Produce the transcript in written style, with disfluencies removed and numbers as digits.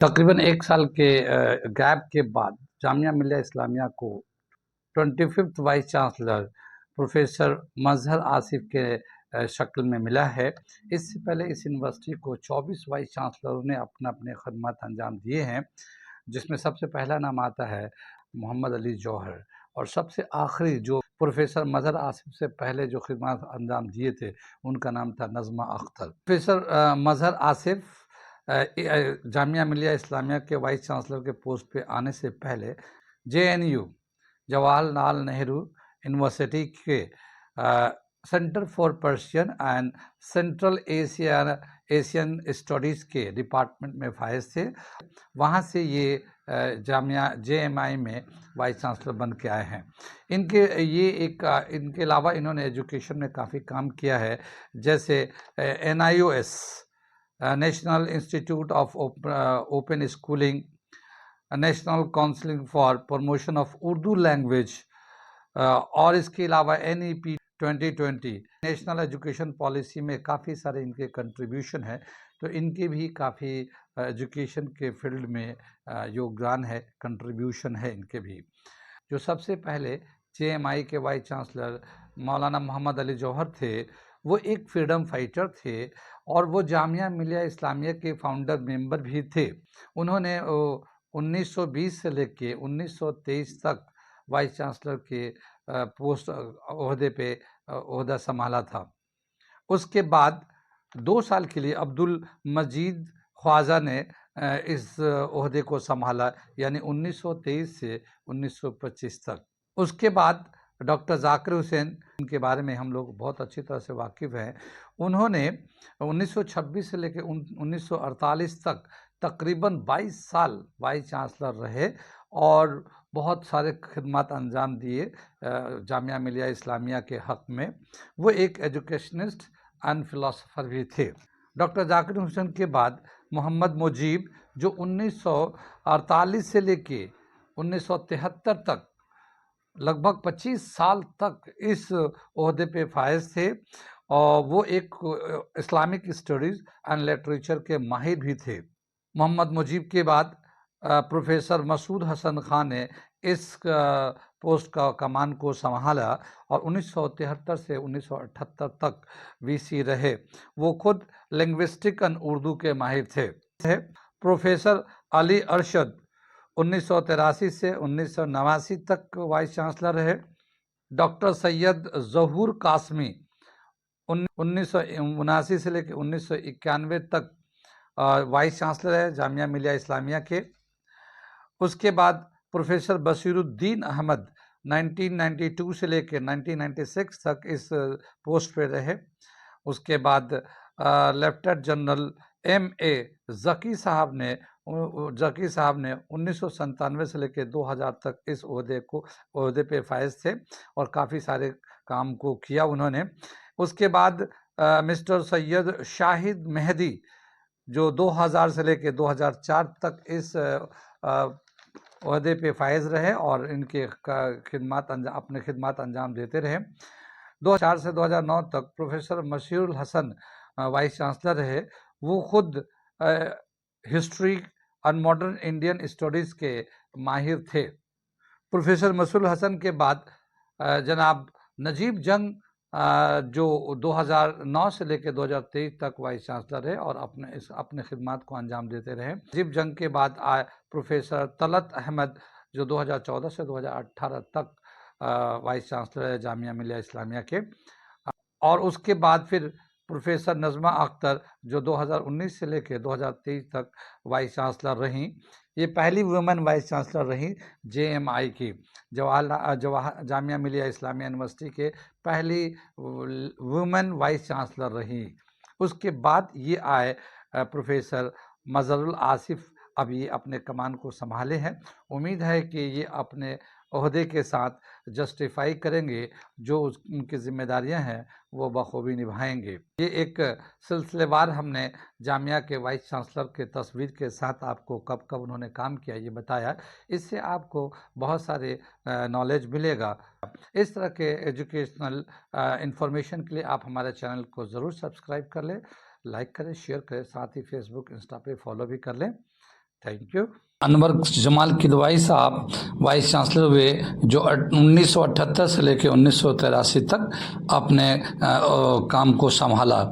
तकरीबन 1 साल के गैप के बाद जामिया मिलिया इस्लामिया को 25th वाइस चांसलर प्रोफेसर मजहर आसिफ के शक्ल में मिला है। इससे पहले इस यूनिवर्सिटी को 24 वाइस चांसलरों ने अपने खदमात अंजाम दिए हैं, जिसमें सबसे पहला नाम आता है मोहम्मद अली जौहर, और सबसे आखिरी जो प्रोफेसर मजहर आसिफ से पहले जो खिदमत अंजाम दिए थे उनका नाम था नज़मा अख्तर। प्रोफेसर मजहर आसिफ जामिया मिलिया इस्लामिया के वाइस चांसलर के पोस्ट पे आने से पहले JNU जवाहरलाल नेहरू यूनिवर्सिटी के centre for Persian and central Asian studies के डिपार्टमेंट में फाइज थे। वहाँ से ये जामिया JMI में वाइस चांसलर बन के आए हैं। इनके अलावा इन्होंने एजुकेशन में काफ़ी काम किया है, जैसे NIOS national institute of open schooling, national counselling for promotion of Urdu language, और इसके अलावा NEP 2020 नेशनल एजुकेशन पॉलिसी में काफ़ी सारे इनके कंट्रीब्यूशन है। तो इनके भी काफ़ी एजुकेशन के फील्ड में योगदान है, कंट्रीब्यूशन है इनके भी। जो सबसे पहले JMI के वाइस चांसलर मौलाना मोहम्मद अली जौहर थे, वो एक फ्रीडम फाइटर थे और वो जामिया मिलिया इस्लामिया के फाउंडर मेंबर भी थे। उन्होंने 1920 से लेके 1923 तक वाइस चांसलर के पोस्ट ओहदे पे ओहदा संभाला था। उसके बाद 2 साल के लिए अब्दुल मजीद ख्वाजा ने इस ओहदे को संभाला, यानी 1923 से 1925 तक। उसके बाद डॉक्टर जाकिर हुसैन, उनके बारे में हम लोग बहुत अच्छी तरह से वाकिफ़ हैं। उन्होंने 1926 से लेकर 1948 तक तकरीबन 22 साल वाइस चांसलर रहे और बहुत सारे खिदमत अंजाम दिए जामिया मिलिया इस्लामिया के हक़ में। वो एक एजुकेशनिस्ट एंड फिलोसोफर भी थे। डॉक्टर जाकिर हुसैन के बाद मोहम्मद मुजीब, जो 1948 से लेके 1973 तक लगभग 25 साल तक इस ओहदे पे फायज थे, और वो एक इस्लामिक स्टडीज़ एंड लिटरेचर के माहिर भी थे। मोहम्मद मुजीब के बाद प्रोफेसर मसूद हसन खान ने इस पोस्ट का कमान को संभाला और 1973 से 1978 तक VC रहे। वो खुद लिंग्विस्टिक एंड उर्दू के माहिर थे। प्रोफेसर अली अरशद 1983 से 1989 तक वाइस चांसलर रहे। डॉक्टर सैयद ज़हूर कासमी 1979 से लेकर 1991 तक वाइस चांसलर है जामिया मिलिया इस्लामिया के। उसके बाद प्रोफेसर बशीरुद्दीन अहमद 1992 से लेकर 1996 तक इस पोस्ट पे रहे। उसके बाद लेफ्टिनेंट जनरल MA ज़की साहब ने 1997 से लेकर 2000 तक इस ओहदे पे फायज थे और काफ़ी सारे काम को किया उन्होंने। उसके बाद मिस्टर सैयद शाहिद मेहदी, जो 2000 से लेकर 2004 तक इस ओहदे पे फायज रहे और इनके अपने खिदमत अंजाम देते रहे। 2004 से 2009 तक प्रोफेसर मशीरुल हसन वाइस चांसलर रहे। वो खुद हिस्ट्री और मॉडर्न इंडियन स्टडीज़ के माहिर थे। प्रोफेसर मसूल हसन के बाद जनाब नजीब जंग, जो 2009 से लेकर 2023 तक वाइस चांसलर है और अपने खिदमत को अंजाम देते रहे। नजीब जंग के बाद आए प्रोफेसर तलत अहमद, जो 2014 से 2018 तक वाइस चांसलर है जामिया मिलिया इस्लामिया के। और उसके बाद फिर प्रोफेसर नज़मा अख्तर, जो 2019 से लेकर 2023 तक वाइस चांसलर रहीं। ये पहली वुमेन वाइस चांसलर रहीं JMI की, जामिया मिलिया इस्लामिया यूनिवर्सिटी के पहली वुमेन वाइस चांसलर रहीं। उसके बाद ये आए प्रोफेसर मजहरुल आसिफ, अब ये अपने कमान को संभाले हैं। उम्मीद है कि ये अपने ओहदे के साथ जस्टिफाई करेंगे, जो उनकी जिम्मेदारियां हैं वो बखूबी निभाएंगे। ये एक सिलसिलेवार हमने जामिया के वाइस चांसलर के तस्वीर के साथ आपको कब कब उन्होंने काम किया ये बताया। इससे आपको बहुत सारे नॉलेज मिलेगा। इस तरह के एजुकेशनल इंफॉर्मेशन के लिए आप हमारे चैनल को ज़रूर सब्सक्राइब कर लें, लाइक करें, शेयर करें, साथ ही फेसबुक इंस्टा पे फॉलो भी कर लें। Thank you. انور جمال کدوائی صاحب وائس چانسلر ہوئے جو 1978 سے لے کے 1983 تک اپنے کام کو سنبھالا.